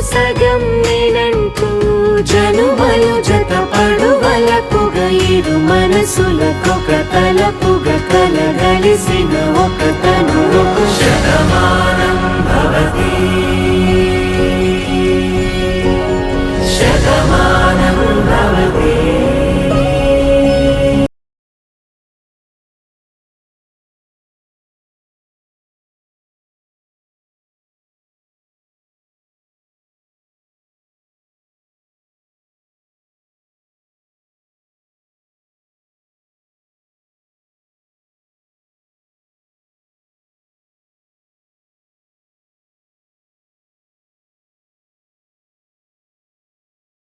సగం నేనంటూ జనుమలు జతపడువలపుగ ఇరు మనసులకొక తలపుగ కలగలిసిన ఒక తనువు శతమానం భవతి